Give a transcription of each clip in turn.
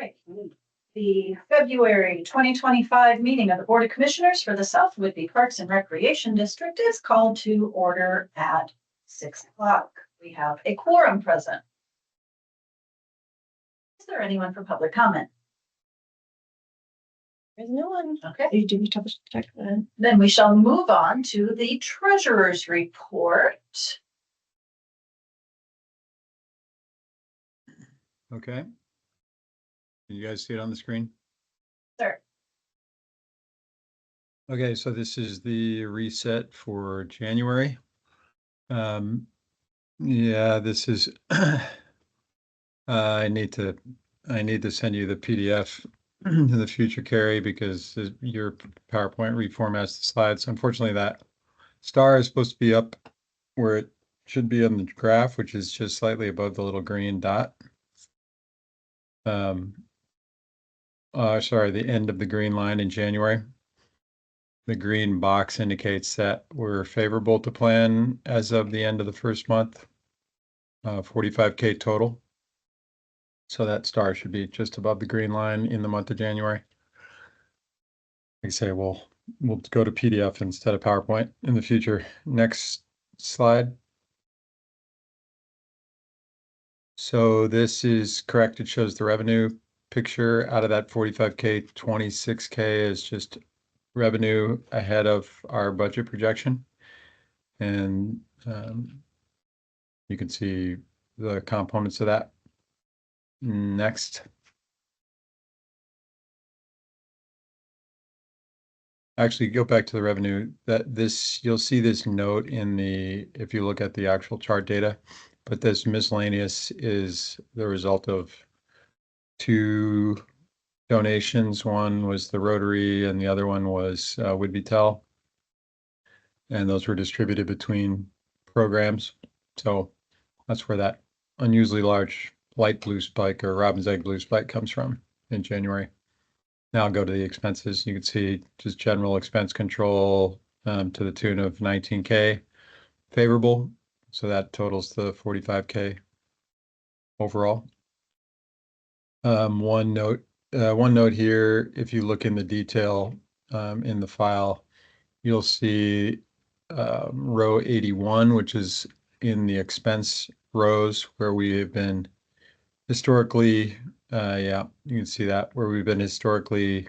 Right. The February 2025 meeting of the Board of Commissioners for the South Whitby Parks and Recreation District is called to order at 6 o'clock. We have a quorum present. Is there anyone for public comment? There's no one. Okay. You do need to check that. Then we shall move on to the treasurer's report. Okay. Can you guys see it on the screen? Sir. Okay, so this is the reset for January. Yeah, this is I need to send you the PDF in the future, Carrie, because your PowerPoint reformats the slides. Unfortunately, that star is supposed to be up where it should be on the graph, which is just slightly above the little green dot. Sorry, the end of the green line in January. The green box indicates that we're favorable to plan as of the end of the first month, 45K total. So that star should be just above the green line in the month of January. Like I say, we'll go to PDF instead of PowerPoint in the future. Next slide. So this is correct. It shows the revenue picture. Out of that 45K, 26K is just revenue ahead of our budget projection. And you can see the components of that. Next. Actually, go back to the revenue. You'll see this note in if you look at the actual chart data, but this miscellaneous is the result of two donations. One was the Rotary and the other one was Whitby Tel. And those were distributed between programs. So that's where that unusually large light blue spike or robin's egg blue spike comes from in January. Now I'll go to the expenses. You can see just general expense control to the tune of 19K favorable. So that totals the 45K overall. One note here, if you look in the detail in the file, you'll see row 81, which is in the expense rows where we have been historically, yeah, you can see that where we've been historically,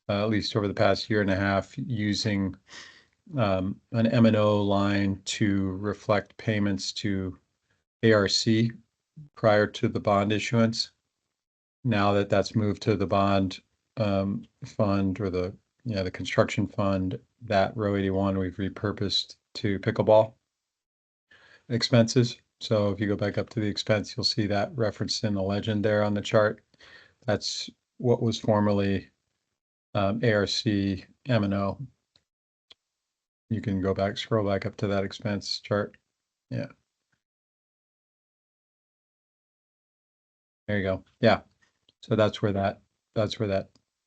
at least over the past year and a half, using an M&O line to reflect payments to ARC prior to the bond issuance. Now that that's moved to the bond fund or the construction fund, that row 81 we've repurposed to pickleball expenses. So if you go back up to the expense, you'll see that referenced in the legend there on the chart. That's what was formerly ARC M&O. You can go back, scroll back up to that expense chart. Yeah. There you go. Yeah. So that's where that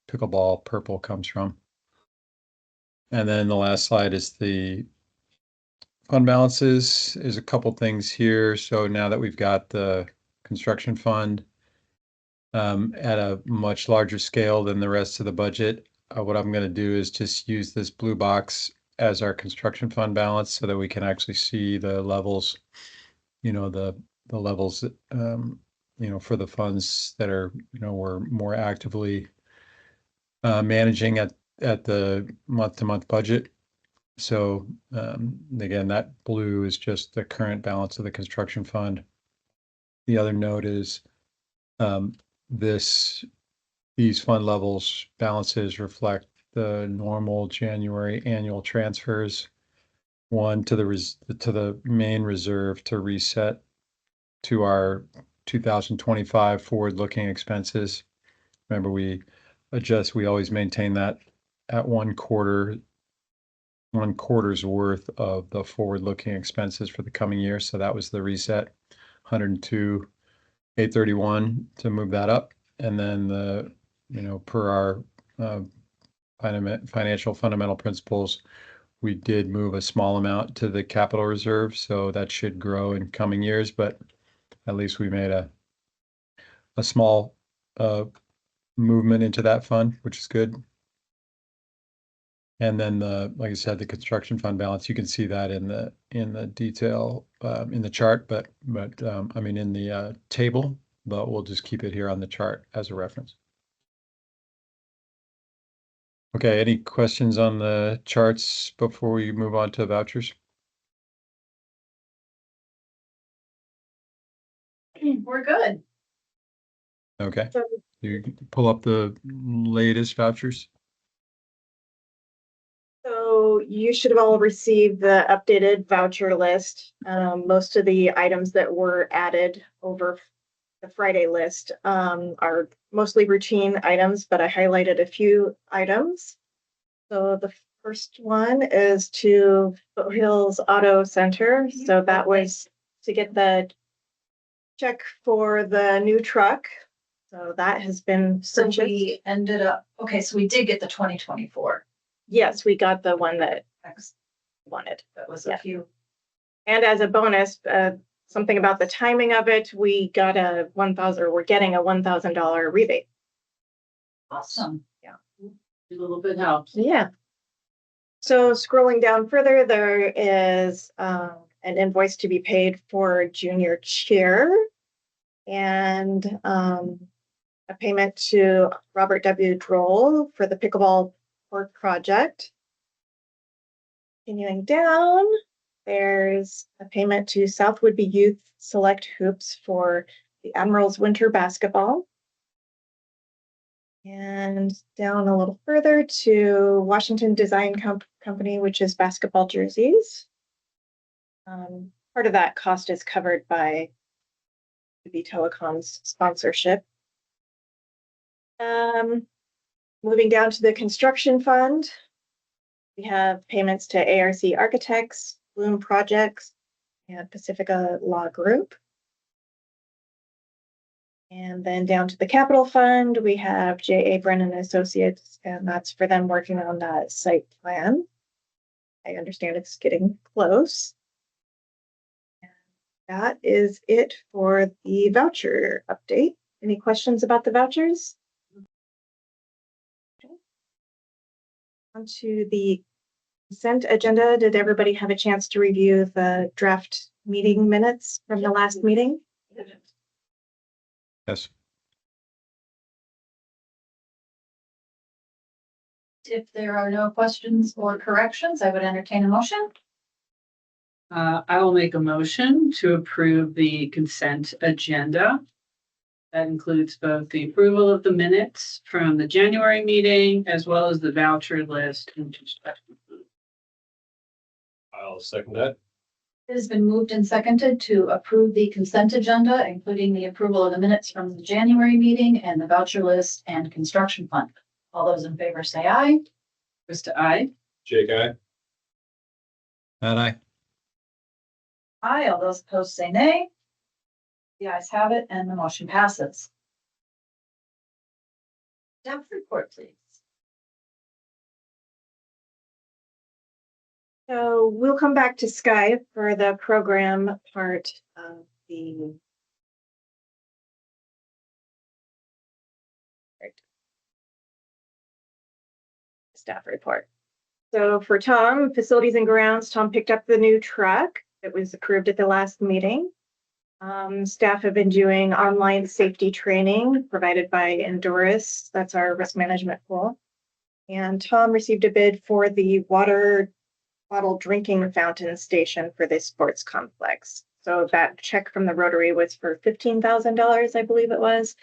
pickleball purple comes from. And then the last slide is the fund balances. There's a couple things here. So now that we've got the construction fund at a much larger scale than the rest of the budget, what I'm going to do is just use this blue box as our construction fund balance so that we can actually see the levels, the levels, for the funds that are, we're more actively managing at the month-to-month budget. So again, that blue is just the current balance of the construction fund. The other note is these fund levels balances reflect the normal January annual transfers. One to the main reserve to reset to our 2025 forward-looking expenses. Remember, we always maintain that at one quarter's worth of the forward-looking expenses for the coming year. So that was the reset, 102,831 to move that up. And then per our financial fundamental principles, we did move a small amount to the capital reserve. So that should grow in coming years, but at least we made a small movement into that fund, which is good. And then like I said, the construction fund balance, you can see that in the detail, in the chart, but I mean, in the table, but we'll just keep it here on the chart as a reference. Okay, any questions on the charts before we move on to vouchers? We're good. Okay, So you pull up the latest vouchers. So you should have all received the updated voucher list. Most of the items that were added over the Friday list are mostly routine items, but I highlighted a few items. So the first one is to Foothills Auto Center. So that was to get the check for the new truck. So that has been So purchased. we ended up, okay, so we did get the 2024. Yes, we got the one that wanted. That was Yeah. a few. And as a bonus, something about the timing of it, we got we're getting a $1,000 rebate. Awesome. Yeah. A little bit helps. Yeah. So scrolling down further, there is an invoice to be paid for junior cheer and a payment to Robert W. Droll for the pickleball court project. Continuing down, there's a payment to South Woodby Youth Select Hoops for the Admirals Winter Basketball. And down a little further to Washington Design Company, which is basketball jerseys. Part of that cost is covered by the Telecom's sponsorship. Moving down to the construction fund, we have payments to ARC Architects, Bloom Projects, and Pacifica Law Group. And then down to the capital fund, we have J.A. Brennan Associates, and that's for them working on that site plan. I understand it's getting close. And that is it for the voucher update. Any questions about the vouchers? Okay. On to the consent agenda. Did everybody have a chance to review the draft meeting minutes from the last meeting? Yes. If there are no questions or corrections, I would entertain a motion. I will make a motion to approve the consent agenda. That includes both the approval of the minutes from the January meeting as well as the voucher list. I'll second that. It has been moved and seconded to approve the consent agenda, including the approval of the minutes from the January meeting and the voucher list and construction fund. All those in favor say aye. Krista, aye. Jake, aye. And I. Aye. All those opposed say nay. The ayes have it and the motion passes. Staff report, please. So we'll come back to Sky for the program part of the staff report. So for Tom, facilities and grounds, Tom picked up the new truck that was approved at the last meeting. Staff have been doing online safety training provided by Endurus. That's our risk management pool. And Tom received a bid for the water bottle drinking fountain station for the sports complex. So that check from the Rotary was for $15,000, I believe it was.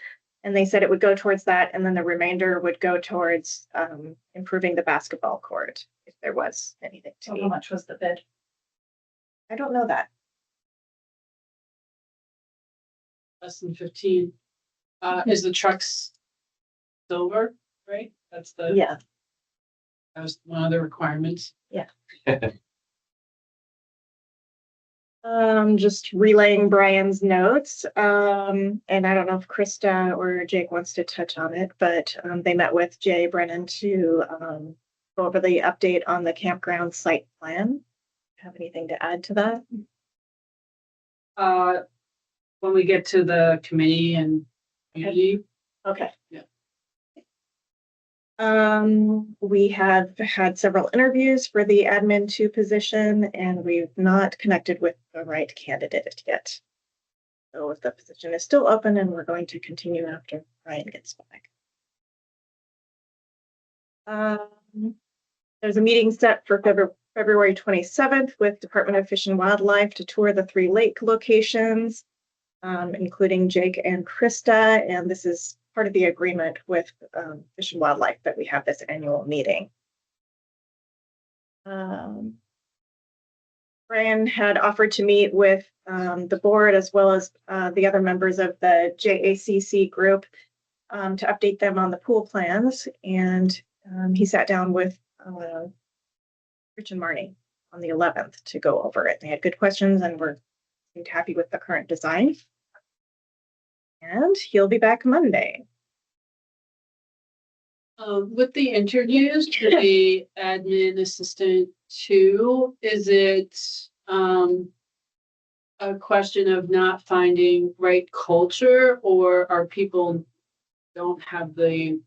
And they said it would go towards that. And then the remainder would go towards improving the basketball court if there was anything to So be. how much was the bid? I don't know that. Less than 15. Is the trucks silver, right? That's the, Yeah. that was one of the requirements. Just relaying Brian's notes. And I don't know if Krista or Jake wants to touch on it, but they met with Jay Brennan to go over the update on the campground site plan. Have anything to add to that? When we get to the committee and community, Okay. Yeah. We have had several interviews for the admin 2 position, and we've not connected with the right candidate yet. So the position is still open, and we're going to continue after Ryan gets back. There's a meeting set for February 27th with Department of Fish and Wildlife to tour the 3 lake locations, including Jake and Krista. And this is part of the agreement with Fish and Wildlife that we have this annual meeting. Brian had offered to meet with the board as well as the other members of the JACC group to update them on the pool plans. And he sat down with Rich and Marnie on the 11th to go over it. They had good questions and were happy with the current design. And he'll be back Monday. With the interviews for the admin assistant 2, is it a question of not finding right culture, or are people don't have the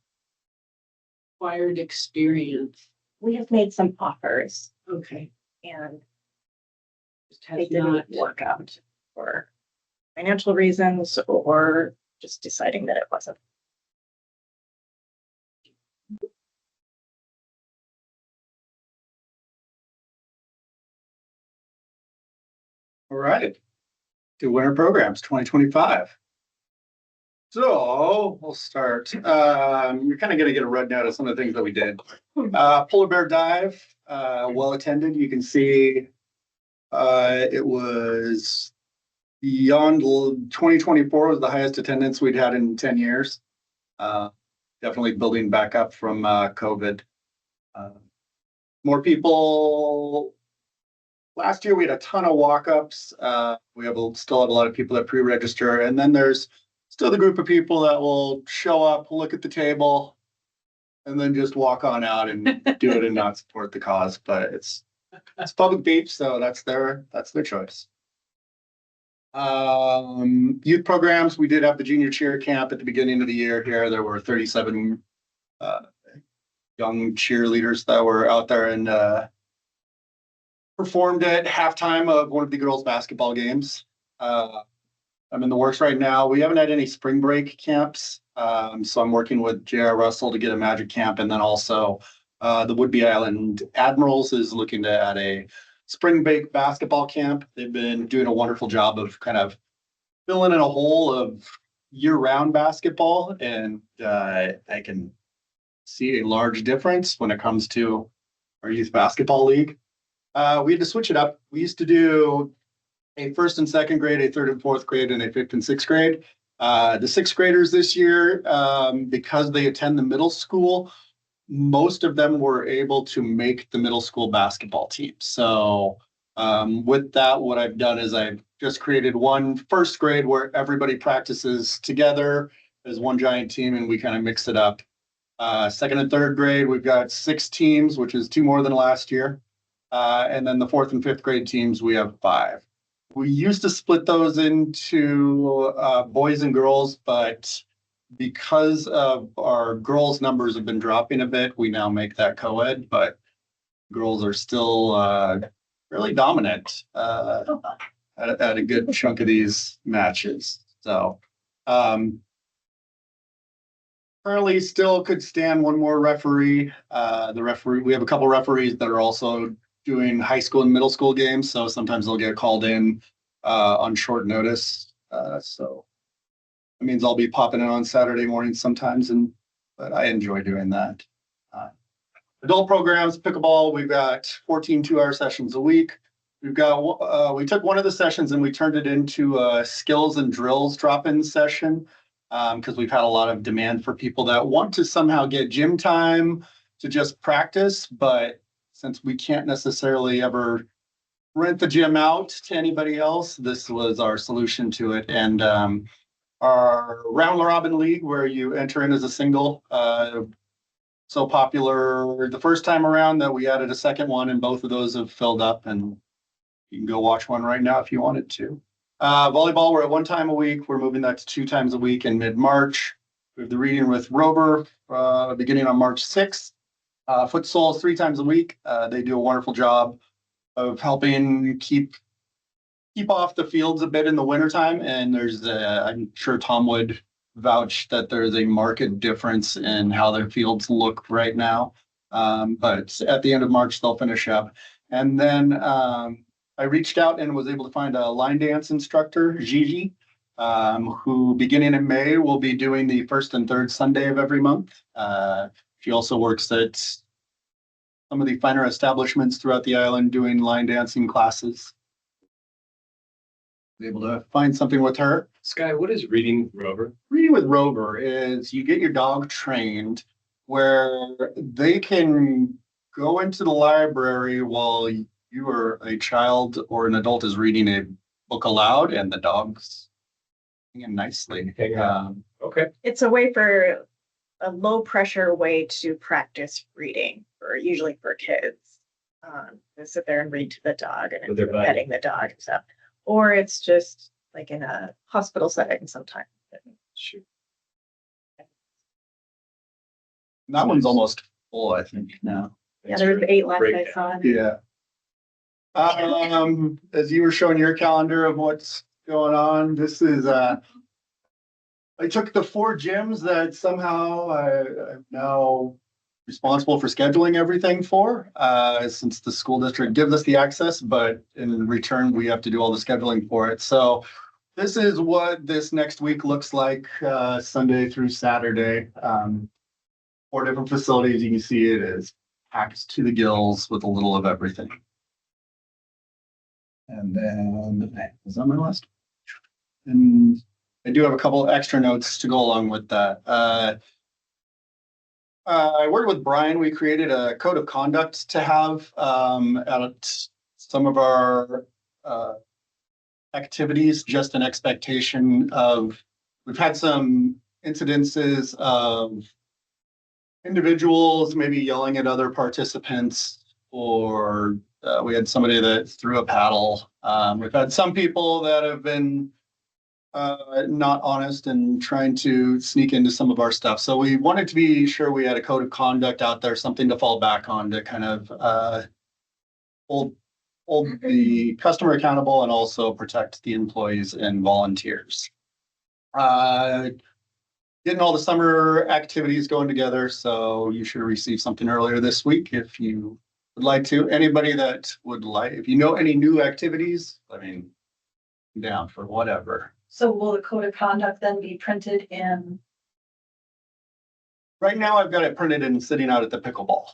required experience? We have made some offers Okay. and Just they has didn't not. work out for financial reasons or just deciding that it wasn't. All right. To winter programs 2025. So we'll start. You're kind of going to get a rundown of some of the things that we did. Polar bear dive, well attended. You can see it was beyond 2024 was the highest attendance we'd had in 10 years. Definitely building back up from COVID. More people. Last year we had a ton of walk-ups. We still have a lot of people that pre-register, and then there's still the group of people that will show up, look at the table, and then just walk on out and do it and not support the cause. But it's public beach, so that's their choice. Youth programs. We did have the junior cheer camp at the beginning of the year here. There were 37 young cheerleaders that were out there and performed at halftime of one of the girls' basketball games. I'm in the works right now. We haven't had any spring break camps, so I'm working with J.R. Russell to get a magic camp, and then also the Woodby Island Admirals is looking to add a spring break basketball camp. They've been doing a wonderful job of kind of filling in a hole of year-round basketball, and I can see a large difference when it comes to our youth basketball league. We had to switch it up. We used to do a first and second grade, a third and fourth grade, and a fifth and sixth grade. The sixth graders this year, because they attend the middle school, most of them were able to make the middle school basketball team. So with that, what I've done is I've just created one first grade where everybody practices together as one giant team, and we kind of mix it up. Second and third grade, we've got 6 teams, which is 2 more than last year. And then the fourth and fifth grade teams, we have 5. We used to split those into boys and girls, but because of our girls' numbers have been dropping a bit, we now make that co-ed, but girls are still really dominant at a good chunk of these matches. So currently still could stand one more referee. We have a couple referees that are also doing high school and middle school games, so sometimes they'll get called in on short notice. So that means I'll be popping in on Saturday mornings sometimes, but I enjoy doing that. Adult programs, pickleball, we've got 14 2-hour sessions a week. We took one of the sessions and we turned it into a skills and drills drop-in session because we've had a lot of demand for people that want to somehow get gym time to just practice, but since we can't necessarily ever rent the gym out to anybody else, this was our solution to it. And our round robin league, where you enter in as a single, so popular the first time around that we added a second one, and both of those have filled up, and you can go watch one right now if you wanted to. Volleyball, we're at 1 time a week. We're moving that to 2 times a week in mid-March. We have the reading with Rover, beginning on March 6th. Futsal is 3 times a week. They do a wonderful job of helping keep off the fields a bit in the wintertime. And I'm sure Tom would vouch that there's a marked difference in how their fields look right now. But at the end of March, they'll finish up. And then I reached out and was able to find a line dance instructor, Gigi, who beginning in May will be doing the first and third Sunday of every month. She also works at some of the finer establishments throughout the island doing line dancing classes. Be able to find something with her. Sky, what is reading Rover? Reading with Rover is you get your dog trained where they can go into the library while you are a child or an adult is reading a book aloud and the dog's singing nicely. Okay. It's a way for a low pressure way to practice reading usually for kids. They sit there and read to the dog and With their buddy. petting the dog and stuff. Or it's just like in a hospital setting sometimes. Sure. That one's almost full, I think, now. Yeah, there was 8 last I Breakdown. saw. Yeah. As you were showing your calendar of what's going on, this is, I took the 4 gyms that somehow I'm now responsible for scheduling everything for, since the school district gives us the access, but in return, we have to do all the scheduling for it. So this is what this next week looks like, Sunday through Saturday. 4 different facilities. You can see it is packed to the gills with a little of everything. And then, is that my last? And I do have a couple extra notes to go along with that. I worked with Brian. We created a code of conduct to have at some of our activities, just an expectation of, we've had some incidences of individuals maybe yelling at other participants, or we had somebody that threw a paddle. We've had some people that have been not honest and trying to sneak into some of our stuff. So we wanted to be sure we had a code of conduct out there, something to fall back on to kind of hold the customer accountable and also protect the employees and volunteers. Getting all the summer activities going together, so you should receive something earlier this week if you would like to. Anybody that would like, if you know any new activities, I mean, I'm down for whatever. So will the code of conduct then be printed in? Right now, I've got it printed and sitting out at the pickleball.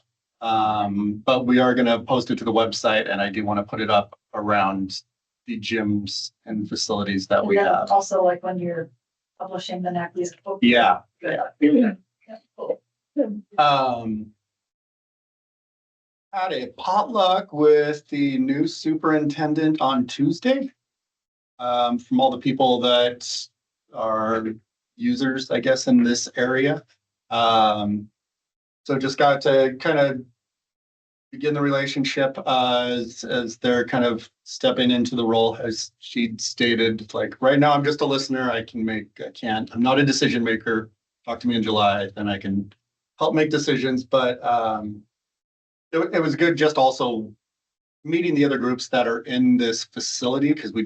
But we are gonna post it to the website, and I do want to put it up around the gyms and facilities that we And then have. also like when you're publishing the NACLES book? Yeah. Good. Yeah. Yeah, cool. Had a potluck with the new superintendent on Tuesday. From all the people that are users, I guess, in this area. So just got to kind of begin the relationship as they're kind of stepping into the role, as she stated, like, right now I'm just a listener. I'm not a decision maker. Talk to me in July, then I can help make decisions. But it was good just also meeting the other groups that are in this facility, because we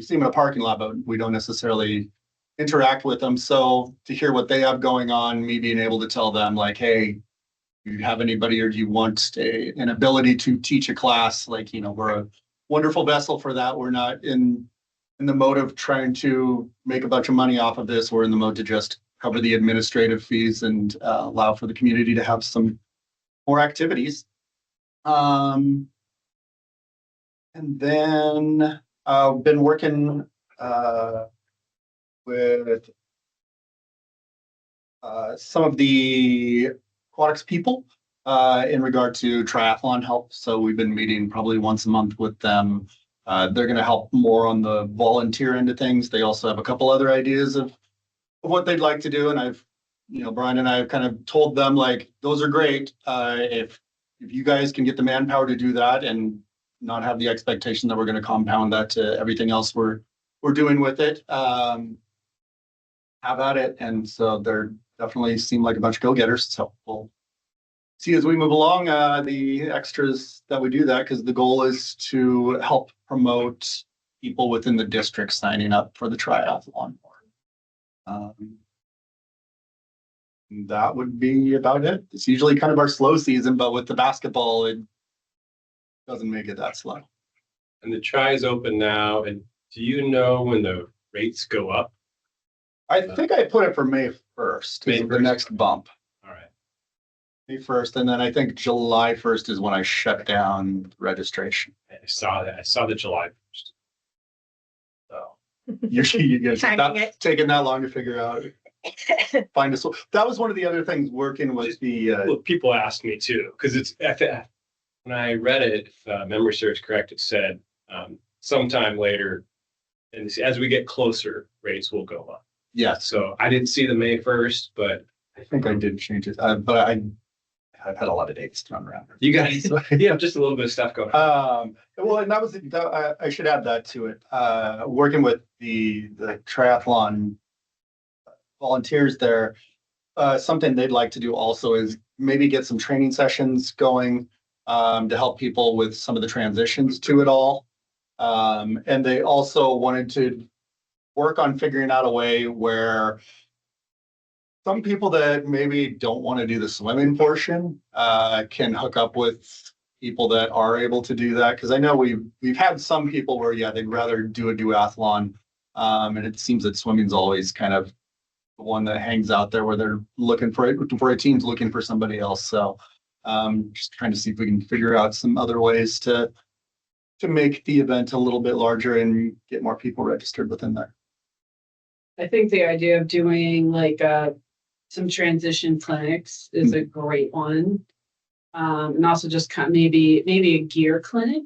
see them in a parking lot, but we don't necessarily interact with them. So to hear what they have going on, me being able to tell them like, hey, do you have anybody, or do you want an ability to teach a class? Like, we're a wonderful vessel for that. We're not in the mode of trying to make a bunch of money off of this. We're in the mode to just cover the administrative fees and allow for the community to have some more activities. And then I've been working with some of the aquatics people in regard to triathlon help. So we've been meeting probably once a month with them. They're going to help more on the volunteer end of things. They also have a couple other ideas of what they'd like to do. And Brian and I have kind of told them, like, those are great. If you guys can get the manpower to do that and not have the expectation that we're going to compound that to everything else we're doing with it. have at it. And so they're definitely seem like a bunch of go-getters. So we'll see as we move along, the extras that we do that, because the goal is to help promote people within the district signing up for the triathlon. That would be about it. It's usually kind of our slow season, but with the basketball, it doesn't make it that slow. And the try is open now, and do you know when the rates go up? I think I put it for May 1st, May is the 1st. next bump. All right. May 1st, and then I think July 1st is when I shut down registration. I saw that. I saw the July 1st. So you guys Timing not it. taking that long to figure out. Find us. That was one of the other things working with the, Well, people ask me too, because it's, when I read it, if memory serves correct, it said sometime later, and as we get closer, rates will go up. yes, So I didn't see the May 1st, but I think I did change it, but I've had a lot of dates thrown around. you guys, you have just a little bit of stuff going on. Well, and that was, I should add that to it. Working with the triathlon volunteers there, something they'd like to do also is maybe get some training sessions going to help people with some of the transitions to it all. And they also wanted to work on figuring out a way where some people that maybe don't want to do the swimming portion can hook up with people that are able to do that. Because I know we've had some people where, yeah, they'd rather do a duathlon. And it seems that swimming's always kind of the one that hangs out there where they're looking for a team's looking for somebody else. So just trying to see if we can figure out some other ways to make the event a little bit larger and get more people registered within there. I think the idea of doing like some transition clinics is a great one. And also just kind of maybe a gear clinic,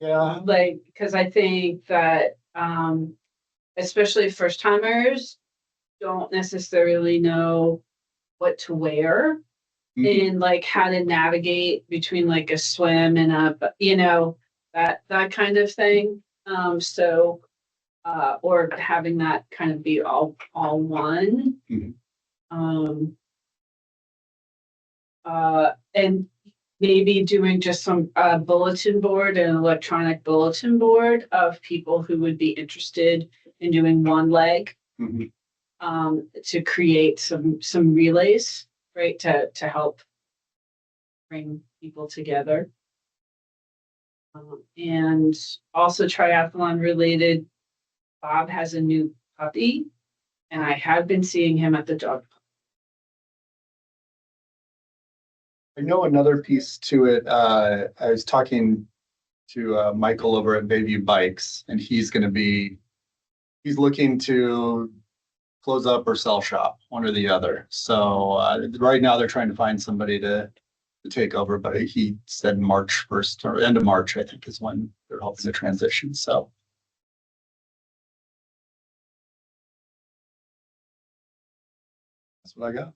Yeah. like, because I think that especially first timers don't necessarily know what to wear and like how to navigate between like a swim and that kind of thing. Or having that kind of be all one. Mhm. And maybe doing just some bulletin board, an electronic bulletin board of people who would be interested in doing one leg. Mhm. To create some relays, right, to help bring people together. And also triathlon related, Bob has a new puppy, and I have been seeing him at the dog. I know another piece to it. I was talking to Michael over at Bayview Bikes, and he's looking to close up or sell shop, one or the other. So right now they're trying to find somebody to take over, but he said March 1st or end of March, I think, is when they're hoping to transition. So that's what I got.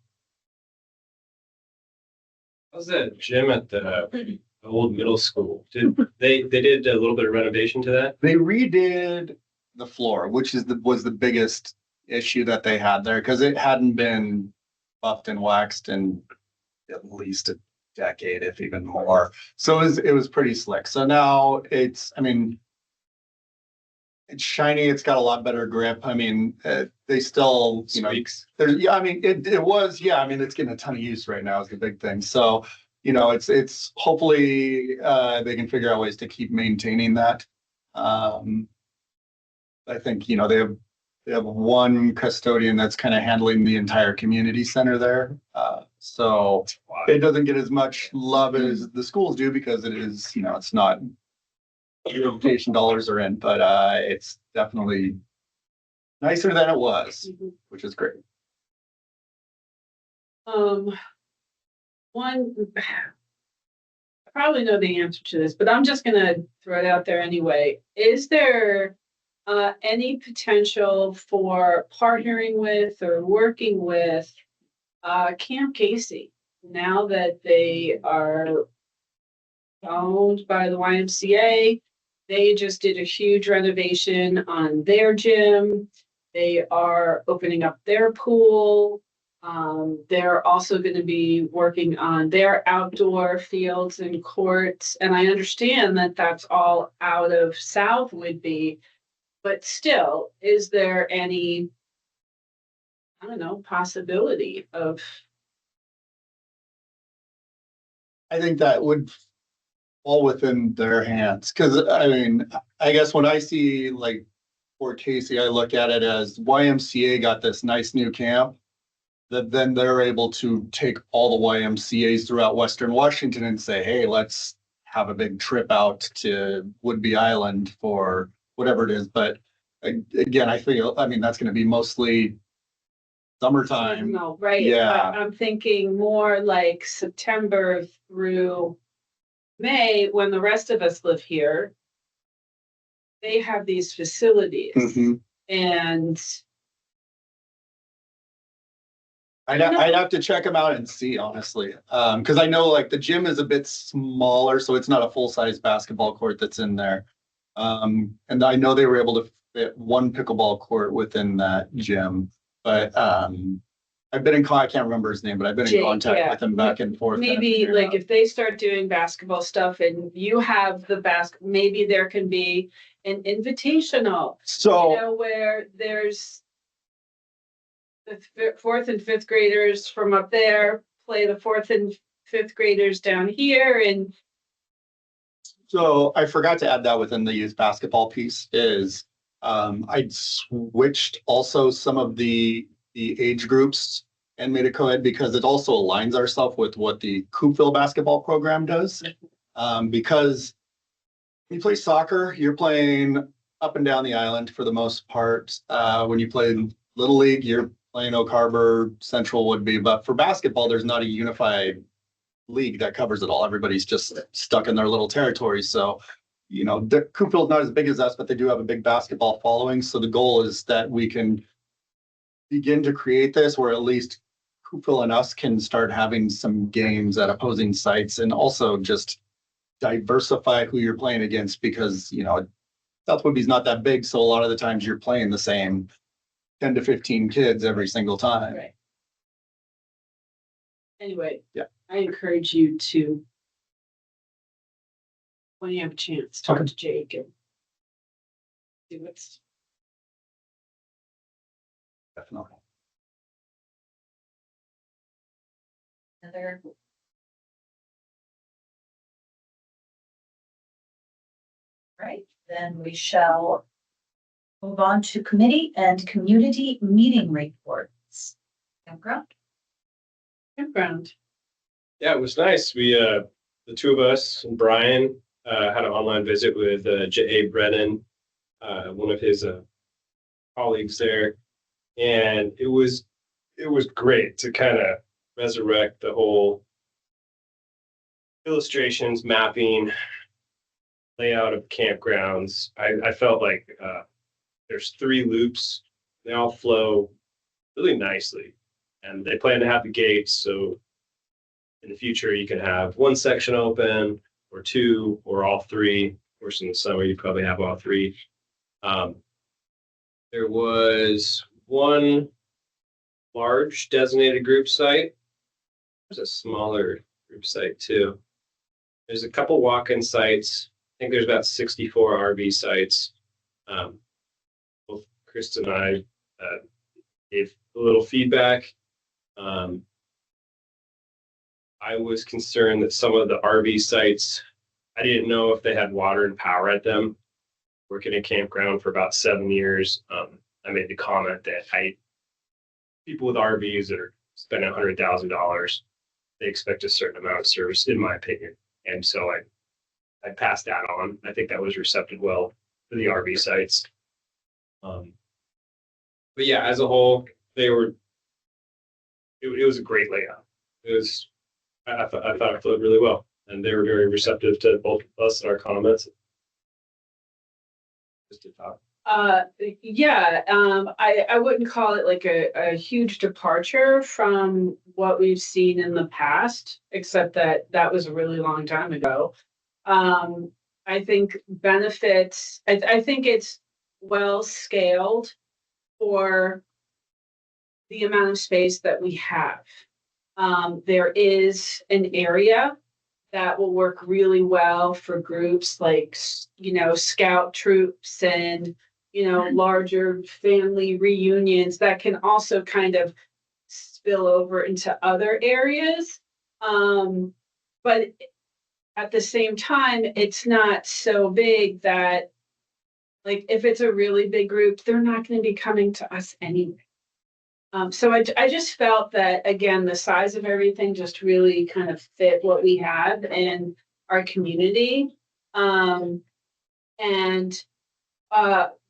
How's that gym at the old middle school? They did a little bit of renovation to that? They redid the floor, which was the biggest issue that they had there because it hadn't been buffed and waxed in at least a decade, if even more. So it was pretty slick. So now it's shiny. It's got a lot better grip. I mean, they still, Squeaks. yeah, I mean, it was, yeah, I mean, it's getting a ton of use right now is the big thing. So, it's hopefully they can figure out ways to keep maintaining that. I think, they have one custodian that's kind of handling the entire community center there. So it doesn't get as much love as the schools do because it is, it's not education dollars are in, but it's definitely nicer than it was, which is great. One, I probably know the answer to this, but I'm just gonna throw it out there anyway. Is there any potential for partnering with or working with Camp Casey now that they are owned by the YMCA They just did a huge renovation on their gym. They are opening up their pool. They're also going to be working on their outdoor fields and courts. And I understand that that's all out of South Whitby, but still, is there any, I don't know, possibility of, I think that would fall within their hands, because I mean, I guess when I see like Fort Casey, I look at it as YMCA got this nice new camp that then they're able to take all the YMCA's throughout Western Washington and say, hey, let's have a big trip out to Woodby Island for whatever it is. But again, I feel, I mean, that's going to be mostly summertime. no, right? Yeah. But I'm thinking more like September through May, when the rest of us live here. They have these facilities Mhm. and I'd have to check them out and see, honestly. Because I know like the gym is a bit smaller, so it's not a full-size basketball court that's in there. And I know they were able to fit one pickleball court within that gym. But I've been I can't remember his name, but I've been in Jake, contact yeah. with him back and forth. kind of maybe figuring like out. if they start doing basketball stuff and you have the maybe there can be an invitational, So where there's the fourth and fifth graders from up there play the fourth and fifth graders down here, and So I forgot to add that within the youth basketball piece is I'd switched also some of the age groups and made it co-ed because it also aligns ourselves with what the Coopville basketball program does. Because when you play soccer, you're playing up and down the island for the most part. When you play Little League, you're playing Oak Harbor, Central Woodby. But for basketball, there's not a unified league that covers it all. Everybody's just stuck in their little territory. So, Coopville's not as big as us, but they do have a big basketball following. So the goal is that we can begin to create this where at least Coopville and us can start having some games at opposing sites and also just diversify who you're playing against because, South Whitby's not that big. So a lot of the times you're playing the same 10 to 15 kids every single time. right. Anyway, Yeah. I encourage you to, when you have a chance, talk Okay. to Jake and see what's. Definitely. Another. Right, then we shall move on to committee and community meeting reports. Campground. Campground. Yeah, it was nice. We, the two of us and Brian, had an online visit with J.A. Brennan, one of his colleagues there. And it was great to kind of resurrect the whole illustrations, mapping, layout of campgrounds. I felt like there's 3 loops. They all flow really nicely. And they plan to have the gates, so in the future you can have one section open or 2 or all 3. Of course, in the summer you probably have all 3. There was one large designated group site. There's a smaller group site too. There's a couple walk-in sites. I think there's about 64 RV sites. Both Chris and I gave a little feedback. I was concerned that some of the RV sites, I didn't know if they had water and power at them. Working at campground for about 7 years, I made the comment that people with RVs that are spending $100,000, they expect a certain amount of service, in my opinion. And so I passed that on. I think that was receptive well for the RV sites. But yeah, as a whole, it was a great layout. I thought it flowed really well, and they were very receptive to both of us and our comments. Just to talk. Yeah, I wouldn't call it like a huge departure from what we've seen in the past, except that was a really long time ago. I think benefits, I think it's well scaled for the amount of space that we have. There is an area that will work really well for groups like, scout troops and, larger family reunions that can also kind of spill over into other areas. But at the same time, it's not so big that, like, if it's a really big group, they're not going to be coming to us anyway. So I just felt that, again, the size of everything just really kind of fit what we have in our community. And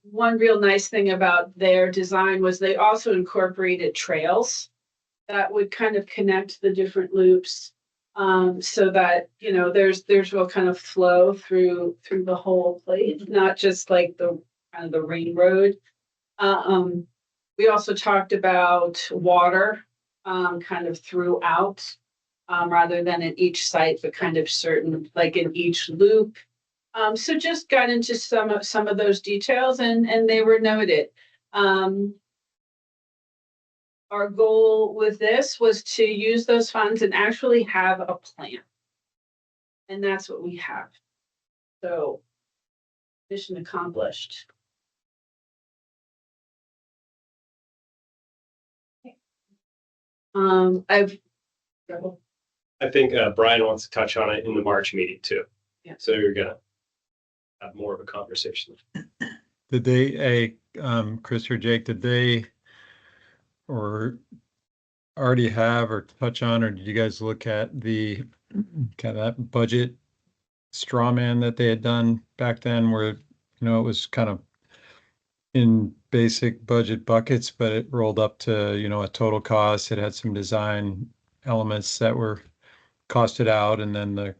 one real nice thing about their design was they also incorporated trails that would kind of connect the different loops, so that, there's real kind of flow through the whole place, not just like the kind of the rain road. We also talked about water, kind of throughout, rather than at each site, but kind of certain, like in each loop. So just got into some of those details, and they were noted. Our goal with this was to use those funds and actually have a plan. And that's what we have. So mission accomplished. I think Brian wants to touch on it in the March meeting too. Yeah. So you're gonna have more of a conversation. Did they, Chris or Jake, did they or already have or touch on, or did you guys look at the kind of that budget straw man that they had done back then where, it was kind of in basic budget buckets, but it rolled up to, a total cost. It had some design elements that were costed out, and then the,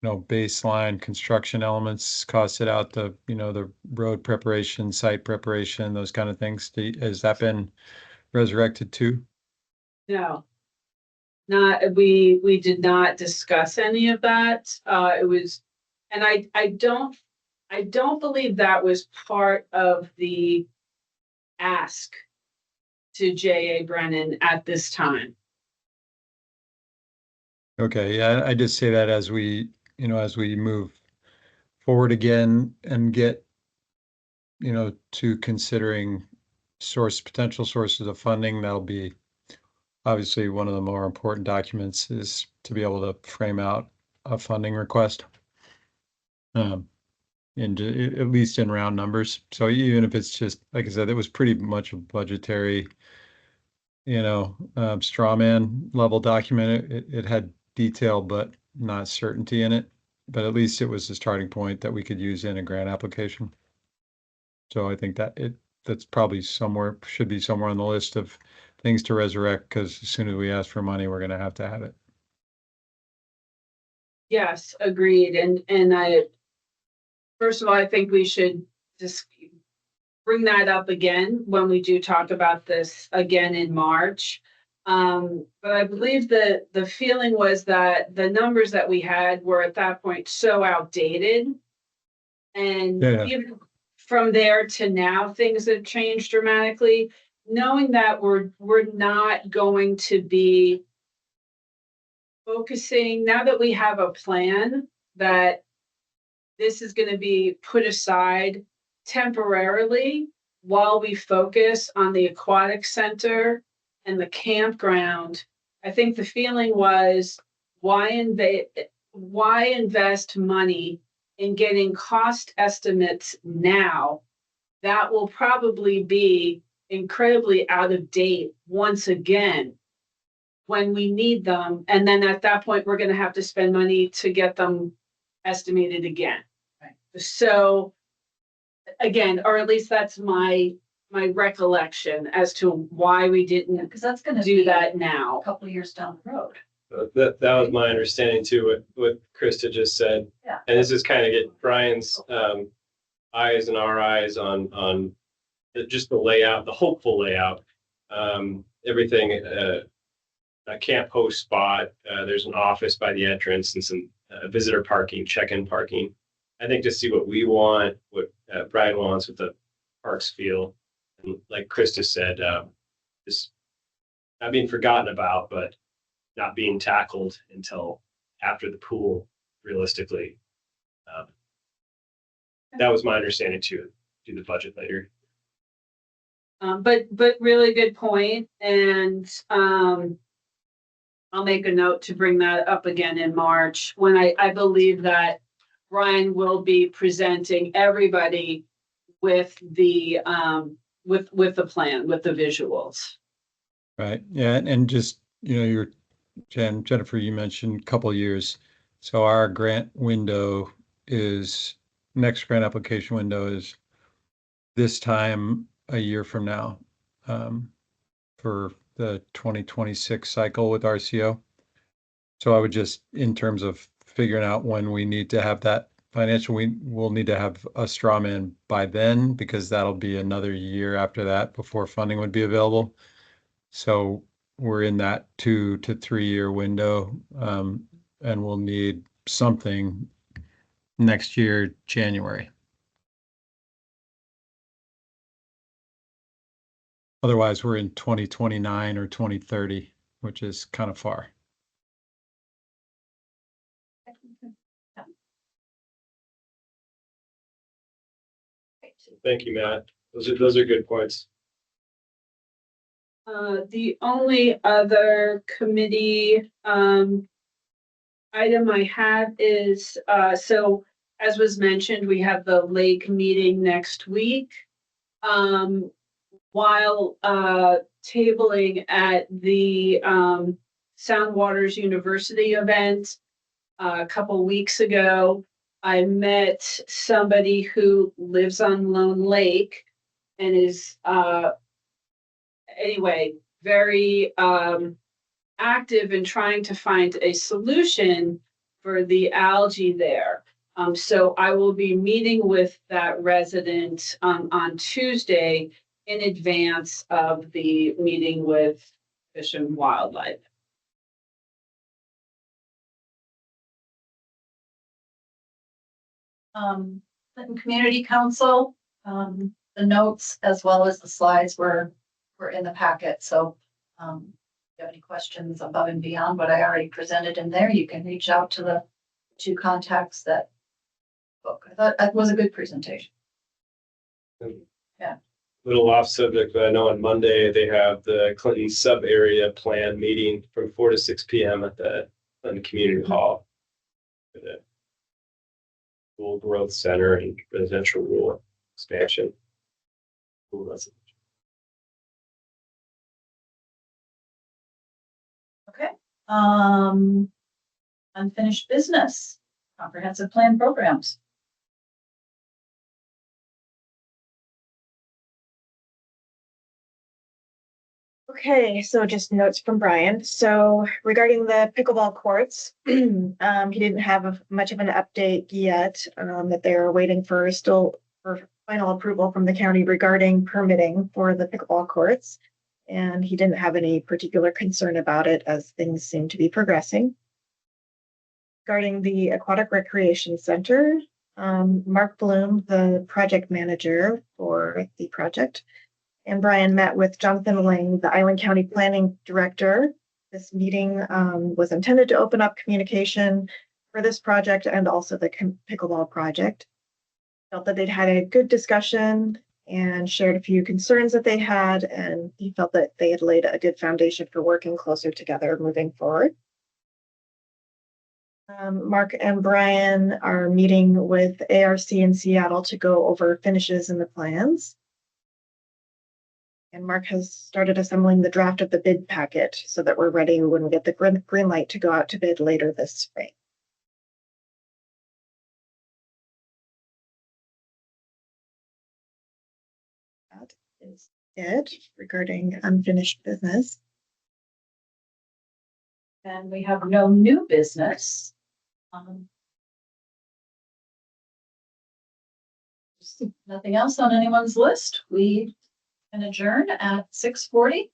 baseline construction elements costed out, the, the road preparation, site preparation, those kind of things. Has that been resurrected too? No, we did not discuss any of that. It was, and I don't believe that was part of the ask to J.A. Brennan at this time. Okay, yeah, I just say that as we, as we move forward again and get, to considering potential sources of funding, that'll be obviously one of the more important documents is to be able to frame out a funding request. At least in round numbers. So even if it's just, like I said, it was pretty much a budgetary, straw man level document. It had detail, but not certainty in it. But at least it was a starting point that we could use in a grant application. So I think that's probably should be somewhere on the list of things to resurrect, because as soon as we ask for money, we're going to have it. Yes, agreed. And first of all, I think we should just bring that up again when we do talk about this again in March. But I believe that the feeling was that the numbers that we had were at that point so outdated. And even from there to now, things have changed dramatically. Knowing that we're not going to be focusing, now that we have a plan, that this is going to be put aside temporarily while we focus on the aquatic center and the campground. I think the feeling was, why invest money in getting cost estimates now that will probably be incredibly out of date once again when we need them. And then at that point, we're going to have to spend money to get them estimated again. Right. So again, or at least that's my recollection as to why we didn't Because that's going to do be that now. a couple of years down the road. That was my understanding too, what Krista just said. Yeah. And this is kind of get Brian's eyes and our eyes on just the layout, the hopeful layout. Everything, a camp host spot. There's an office by the entrance and some visitor parking, check-in parking. I think to see what we want, what Brian wants, what the parks feel. And like Krista said, just not being forgotten about, but not being tackled until after the pool, realistically. That was my understanding too. Do the budget later. But really good point, and I'll make a note to bring that up again in March, when I believe that Brian will be presenting everybody with the with the plan, with the visuals. Right, yeah, and just, you're, Jennifer, you mentioned a couple of years. So our next grant application window is this time a year from now, for the 2026 cycle with RCO. So I would just, in terms of figuring out when we need to have that financial, we'll need to have a straw man by then, because that'll be another year after that before funding would be available. So we're in that 2 to 3 year window, and we'll need something next year, January. Otherwise, we're in 2029 or 2030, which is kind of far. Thank you, Matt. Those are good points. The only other committee item I have is, so as was mentioned, we have the lake meeting next week. While tabling at the Sound Waters University event a couple weeks ago, I met somebody who lives on Lone Lake and is anyway very active in trying to find a solution for the algae there. So I will be meeting with that resident on Tuesday in advance of the meeting with Fish and Wildlife. Clinton Community Council, the notes as well as the slides were in the packet. So if you have any questions above and beyond what I already presented in there, you can reach out to the 2 contacts that spoke. I thought that was a good presentation. Yeah. Little off subject, but I know on Monday they have the Clinton sub area plan meeting from 4 to 6 p.m. at the Clinton Community Hall for the Rural Growth Center and residential rural expansion. Okay. Unfinished business, comprehensive plan programs. Okay, so just notes from Brian. So regarding the pickleball courts, he didn't have much of an update yet, that they're waiting for final approval from the county regarding permitting for the pickleball courts. And he didn't have any particular concern about it, as things seem to be progressing. Regarding the Aquatic Recreation Center, Mark Bloom, the project manager for the project, and Brian met with Jonathan Lang, the Island County Planning Director. This meeting was intended to open up communication for this project and also the pickleball project. Felt that they'd had a good discussion and shared a few concerns that they had, and he felt that they had laid a good foundation for working closer together moving forward. Mark and Brian are meeting with ARC in Seattle to go over finishes in the plans. And Mark has started assembling the draft of the bid packet so that we're ready when we get the green light to go out to bid later this spring. That is it regarding unfinished business. And we have no new business. Nothing else on anyone's list. We can adjourn at 6:40.